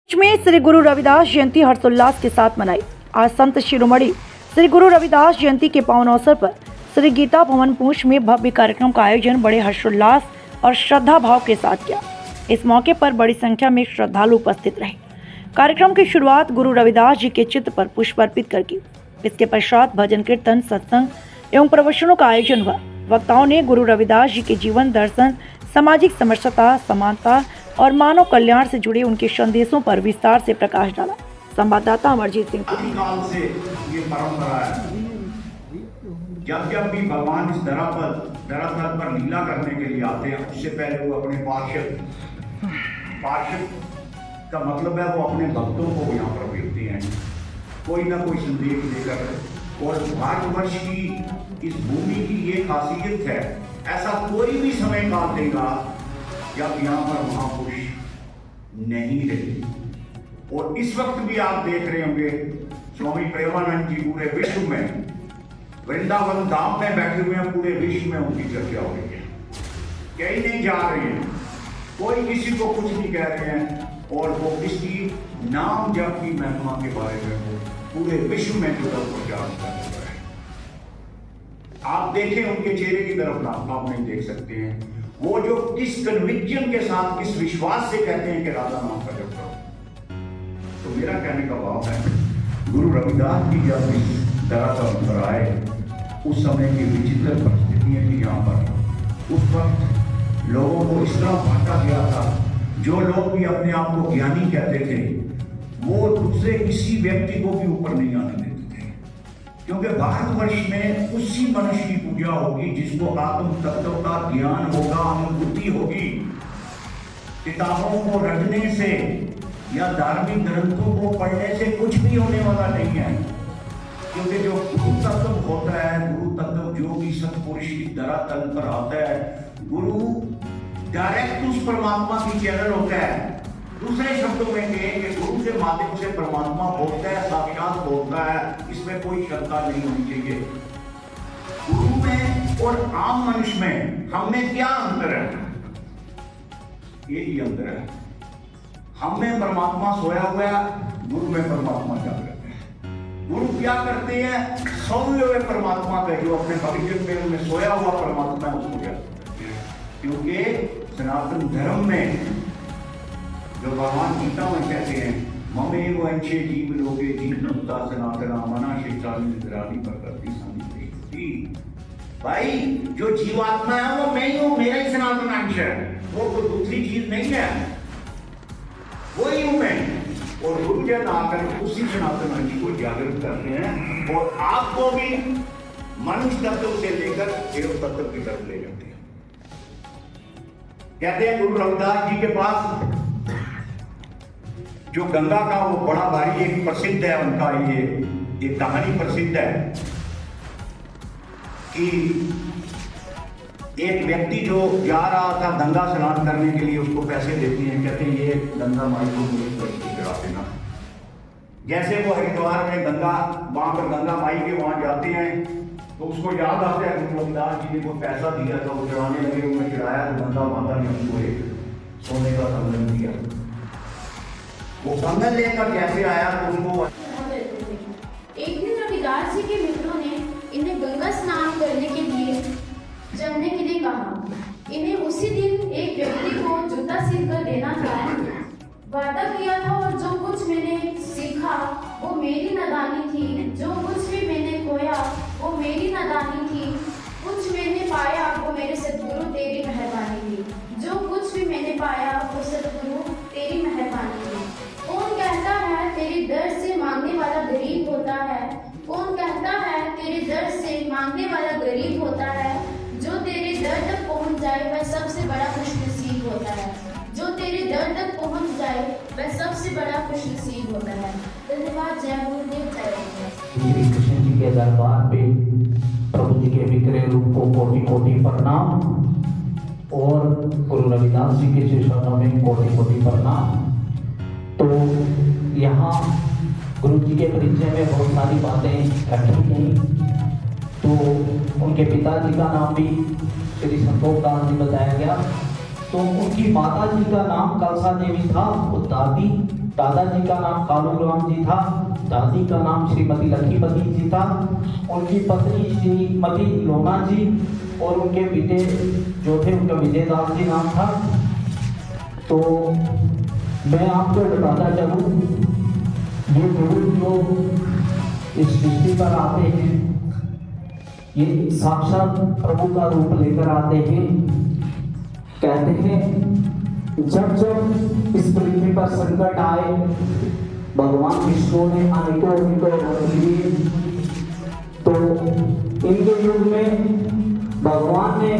में श्री गुरु रविदास जयंती हर्षोल्लास के साथ मनाई। आज संत शिरोमणि श्री गुरु रविदास जयंती के पावन अवसर पर श्री गीता भवन पूंछ में भव्य कार्यक्रम का आयोजन बड़े हर्षोल्लास और श्रद्धा भाव के साथ किया। इस मौके पर बड़ी संख्या में श्रद्धालु उपस्थित रहे। कार्यक्रम की शुरुआत गुरु रविदास जी के चित्र पर पुष्प अर्पित कर की। इसके पश्चात भजन कीर्तन, सत्संग एवं प्रवचनों का आयोजन हुआ। वक्ताओं ने गुरु रविदास जी के जीवन दर्शन, सामाजिक समरसता, समानता और मानव कल्याण से जुड़े उनके संदेशों पर विस्तार से प्रकाश डाला। संवाददाता अमरजीत सिंह। काल से ये परंपरा है। जब जब भी भगवान इस धरातल पर लीला करने के लिए आते हैं, उससे पहले वो अपने पार्षद का मतलब है वो अपने भक्तों को यहाँ पर भेजते हैं, कोई ना कोई संदेश देकर। और भारतवर्ष की इस भूमि की ये खासियत है, ऐसा कोई भी समय काल देगा जब यहाँ पर महापुरुष नहीं रहे। और इस वक्त भी आप देख रहे होंगे स्वामी प्रेमानंद जी पूरे विश्व में वृंदावन धाम में बैठे हुए हैं, पूरे विश्व में उनकी चर्चा हो रही है। कहीं नहीं जा रहे हैं, कोई किसी को कुछ नहीं कह रहे हैं, और वो किसी नाम जप की महिमा के बारे में वो पूरे विश्व में जो प्रचार कर रहे हैं। आप देखें उनके चेहरे की तरफ आप नहीं देख सकते हैं, वो जो किस कन्विक्शन के साथ, किस विश्वास से कहते हैं कि राधा नाम का जप करो। तो मेरा कहने का भाव है, गुरु रविदास जी जब इस धरातल पर आए, उस समय की विचित्र परिस्थितियां थी यहाँ पर। उस वक्त लोगों को इस तरह बांटा गया था, जो लोग भी अपने आप को ज्ञानी कहते थे, वो दूसरे किसी व्यक्ति को भी ऊपर नहीं आने देते थे, क्योंकि भारतवर्ष में उसी मनुष्य की पूजा होगी जिसको आत्म तत्व का ज्ञान होगा, अनुभूति होगी। किताबों को रटने से या धार्मिक ग्रंथों को पढ़ने से कुछ भी होने वाला नहीं है, क्योंकि जो गुरु तत्व होता है, गुरु तत्व जो भी सत्पुरुष की धरातल पर आता है, गुरु डायरेक्ट उस परमात्मा की चैनल होता है। दूसरे शब्दों में कहें कि गुरु के माध्यम से परमात्मा बोलता है, साक्षात बोलता है, इसमें कोई शंका नहीं होनी चाहिए। गुरु में और आम मनुष्य में हम में क्या अंतर है? यही अंतर है। हम में परमात्मा सोया हुआ है, गुरु में परमात्मा जागृत है। गुरु क्या करते हैं? सोए हुए परमात्मा का, जो अपने भविष्य में सोया हुआ परमात्मा है, उसको जागृत करते हैं। क्योंकि सनातन धर्म में जो भगवान गीता में कहते हैं, ममेव अंशे जीव लोके जीवनुक्ता सनातना मना शेषानी निद्रानी प्रकृति सन्निधि। भाई जो जीवात्मा है वो मैं ही हूँ, मेरा ही सनातन अंश है, वो कोई दूसरी चीज नहीं है, वही हूँ मैं। और गुरुजन आकर उसी सनातन अंश को जागृत करते हैं और आपको भी मनुष्य तत्व से लेकर देव तत्व की तरफ ले जाते हैं। कहते हैं गुरु रविदास जी के पास जो गंगा का वो बड़ा भारी एक प्रसिद्ध है, उनका ये एक कहानी प्रसिद्ध है कि एक व्यक्ति जो जा रहा था गंगा स्नान करने के लिए, उसको पैसे देते हैं, कहते हैं ये गंगा माई को मुझे चढ़ा देना। जैसे वो हरिद्वार में गंगा, वहां पर गंगा माई के वहां जाते हैं, तो उसको याद आता है गुरु रविदास जी ने को पैसा दिया था, वो चढ़ाने लगे, उन्होंने चढ़ाया तो गंगा माता ने उनको एक सोने का कंगन दिया। वो कंगन लेकर कैसे आया तो उसको एक दिन रविदास जी के मित्रों ने इन्हें गंगा स्नान करने के लिए चलने के लिए कहा। इन्हें उसी दिन एक व्यक्ति को जूता सील कर देना था, वादा किया था, और जो कुछ मैंने सीखा वो मेरी नादानी थी, जो कुछ भी मैंने खोया वो मेरी नादानी थी, कुछ मैंने पाया वो मेरे सद्गुरु तेरी मेहरबानी थी, जो कुछ भी मैंने पाया वो सद्गुरु तेरी मेहरबानी थी। कौन कहता है तेरे दर से मांगने वाला गरीब होता है? कौन कहता है तेरे दर से मांगने वाला गरीब होता है? जो तेरे दर तक पहुंच जाए वह सबसे बड़ा खुशनसीब होता है। जो तेरे दर तक पहुंच जाए वह सबसे बड़ा खुशनसीब होता है। धन्यवाद। जय गुरुदेव, जय गुरुदेव। श्री कृष्ण जी के दरबार पे प्रभु जी के विक्रय रूप को कोटि कोटि प्रणाम, और गुरु रविदास जी के चरणों में कोटि कोटि प्रणाम। तो यहाँ गुरु जी के परिचय में बहुत सारी बातें रखी गई। तो उनके पिताजी का नाम भी श्री संतोष दास जी बताया गया। तो उनकी माता जी का नाम कलसा देवी था, वो दादी दादाजी का नाम कालूराम जी था, दादी का नाम श्रीमती लखीमती जी था, उनकी पत्नी श्रीमती लोना जी और उनके बेटे जो थे उनका विजयदास जी नाम था। तो मैं आपको बताना चाहूँ, ये गुरु जो इस सृष्टि पर आते हैं, ये साक्षात प्रभु का रूप लेकर आते हैं। कहते हैं जब जब इस पृथ्वी पर संकट आए, भगवान विष्णु ने अनेकों रूप लिए। तो इनके युग में भगवान ने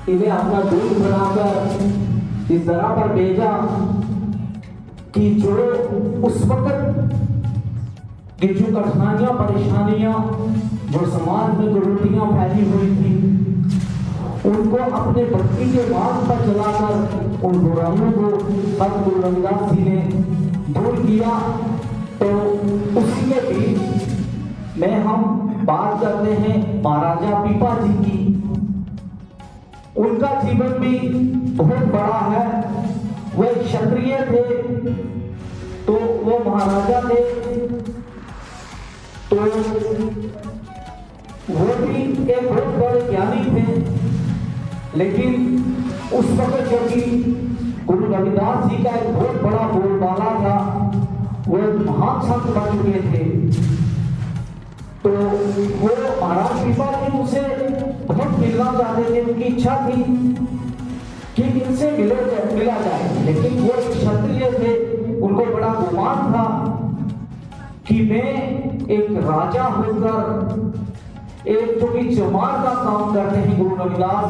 इन्हें अपना दूत बनाकर इस धरा पर भेजा कि जो उस वक्त की जो कठिनाइयां परेशानियां जो समाज में कुरीतियां फैली हुई थी, उनको अपने भक्ति के मार्ग पर चलाकर उन बुराइयों को संत गुरु रविदास जी ने दूर किया। तो उसी के बीच में हम बात करते हैं महाराजा पीपा जी की। उनका जीवन भी बहुत बड़ा है। वह क्षत्रिय थे, तो वो महाराजा थे, तो वो भी एक बहुत बड़े ज्ञानी थे। लेकिन उस वक्त जो कि गुरु रविदास जी का एक बहुत बड़ा बोलबाला था, वो महान संत बन चुके थे। तो वो महाराज पीपा जी उनसे बहुत मिलना चाहते थे, उनकी इच्छा थी कि इनसे मिला जाए। लेकिन वो क्षत्रिय थे, उनको बड़ा गुमान था कि मैं एक राजा होकर एक जो कि चमार का काम करते हैं गुरु रविदास,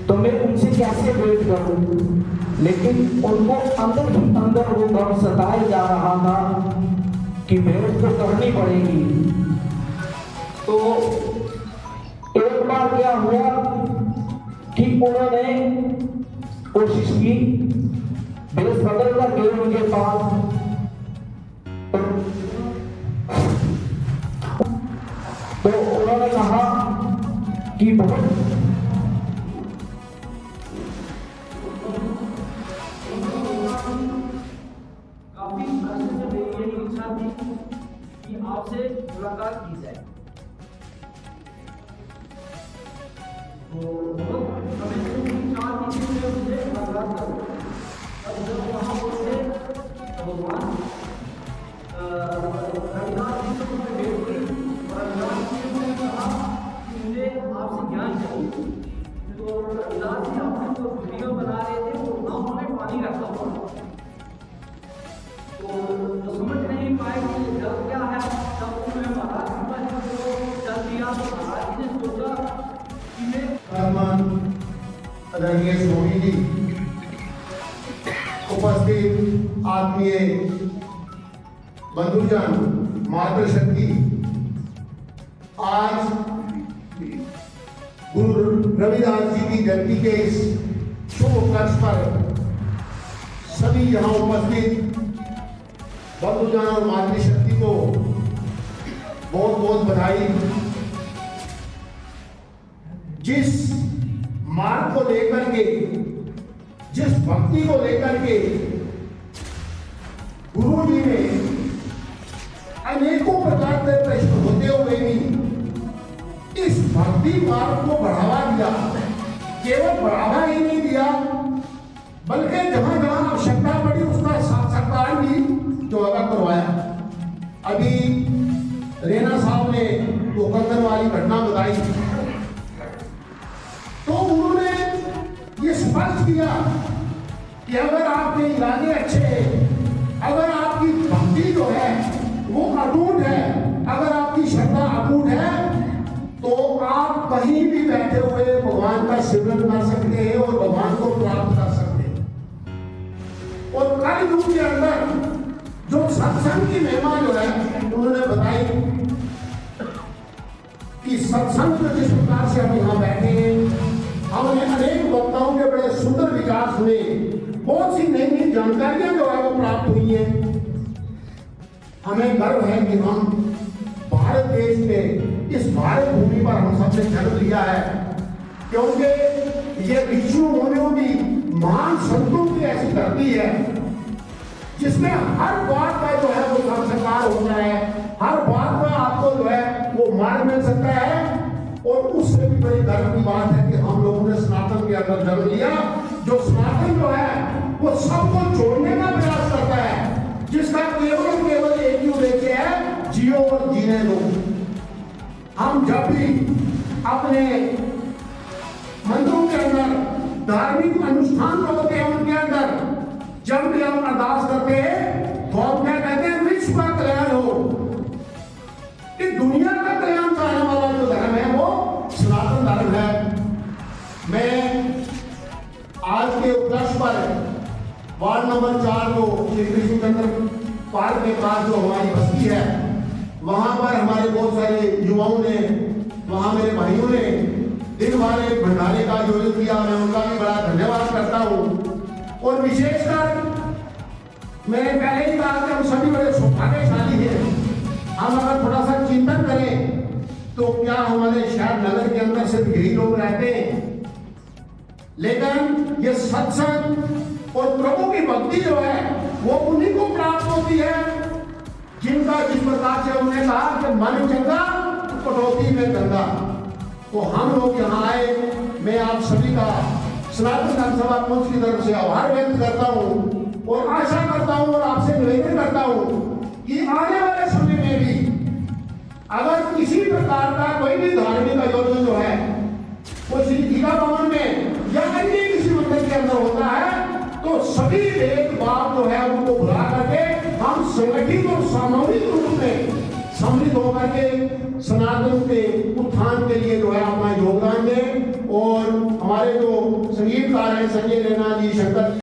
तो मैं उनसे कैसे भेंट करूं। लेकिन उनको अंदर ही अंदर वो गम सताया जा रहा था कि भेंट तो करनी पड़ेगी। तो एक बार क्या हुआ कि उन्होंने कोशिश की, बेस बदल कर गए उनके पास। तो उन्होंने कहा कि बहुत काफी मेरी इच्छा थी कि आपसे मुलाकात की जाए। तो हमें 4 दिन में उनसे मुलाकात करो। अब जब वहाँ उससे भगवान रविदास जी से मुझे भेंट हुई और रविदास जी ने कहा कि मुझे आपसे ज्ञान चाहिए। तो रविदास जी अपने जो वीडियो बना रहे थे वो नाव में पानी रखा हुआ, तो समझ नहीं पाए कि जल क्या है। तब उन्होंने महाराज पीपा जी को जल दिया। तो महाराज जी ने सोचा कि मैं आदरणीय स्वामी जी, उपस्थित आत्मीय बंधुजन, मातृशक्ति, आज गुरु रविदास जी की जयंती के इस शुभ उपलक्ष्य पर सभी यहाँ उपस्थित बंधुजन और मातृशक्ति को बहुत बहुत बधाई। जिस मार्ग को लेकर के, जिस भक्ति को लेकर के गुरु जी ने अनेकों प्रकार के प्रश्न होते हुए भी इस भक्ति मार्ग को बढ़ावा दिया। केवल बढ़ावा ही नहीं दिया, बल्कि जहां जहां आवश्यकता पड़ी उसका साक्षात्कार भी जो है करवाया। अभी रेना साहब ने वो कंदर वाली घटना बताई, तो उन्होंने ये स्पष्ट किया कि अगर आपके इरादे अच्छे हैं, अगर आपकी भक्ति जो है वो अटूट है, अगर आपकी श्रद्धा अटूट है, तो आप कहीं भी बैठे हुए भगवान का सिमरन कर सकते हैं और भगवान को प्राप्त कर सकते हैं। और कल युग के अंदर जो सत्संग की महिमा जो है उन्होंने बताई कि सत्संग में जिस प्रकार से हम यहाँ बैठे हैं, हमने अनेक वक्ताओं के बड़े सुंदर विचार सुने, बहुत सी नई नई जानकारियां जो है वो प्राप्त हुई है। हमें गर्व है कि हम भारत देश में, इस भारत भूमि पर हम सबने जन्म लिया है, क्योंकि ये ऋषियों मुनियों की महान संतों की ऐसी धरती है जिसमें हर बात का जो है वो संस्कार होता है, हर बात का आपको जो है वो मार्ग मिल सकता है। और उससे भी बड़ी गर्व की बात है कि हम लोगों ने सनातन के अंदर जन्म लिया, जो सनातन जो है वो सबको जोड़ने का प्रयास करता है, जिसका केवल एक ही उद्देश्य है, जियो और जीने दो। हम जब भी अपने मंदिरों के अंदर धार्मिक अनुष्ठान होते हैं, उनके अंदर जब भी हम अरदास करते हैं तो हम क्या कहते हैं, विश्व का कल्याण हो। इस दुनिया का कल्याण चाहने वाला जो धर्म है वो सनातन धर्म है। मैं आज के उपलक्ष्य पर वार्ड नंबर 4 को श्री कृष्णचंद्र पार्क के पास जो हमारी बस्ती है, वहां पर हमारे बहुत सारे युवाओं ने, वहां मेरे भाइयों ने दिन भर एक भंडारे का आयोजन किया। मैं उनका भी बड़ा धन्यवाद करता हूं। और विशेषकर मैंने पहले ही कहा कि हम सभी बड़े सौभाग्यशाली हैं। हम अगर थोड़ा सा चिंतन करें तो क्या हमारे शहर नगर के अंदर सिर्फ यही लोग रहते हैं, लेकिन ये सत्संग और प्रभु की भक्ति जो है वो उन्हीं को प्राप्त होती है जिनका, जिस प्रकार से उन्होंने कहा कि मन चंगा कटौती में गंगा। तो हम लोग यहाँ आए, मैं आप सभी का सनातन धर्म सभा मंच की तरफ से आभार व्यक्त करता हूँ और आशा करता हूँ और आपसे निवेदन करता हूँ कि आने वाले समय में भी अगर किसी प्रकार का कोई भी धार्मिक आयोजन जो है वो श्री गीता भवन में या अन्य किसी मंदिर के अंदर होता है तो सभी भेदभाव जो है उनको भुला करके हम संगठित और सामूहिक रूप में सम्मिलित होकर के सनातन के उत्थान के लिए जो है अपना योगदान दें। और हमारे जो संगीतकार हैं, संजय रैना जी, शंकर जी,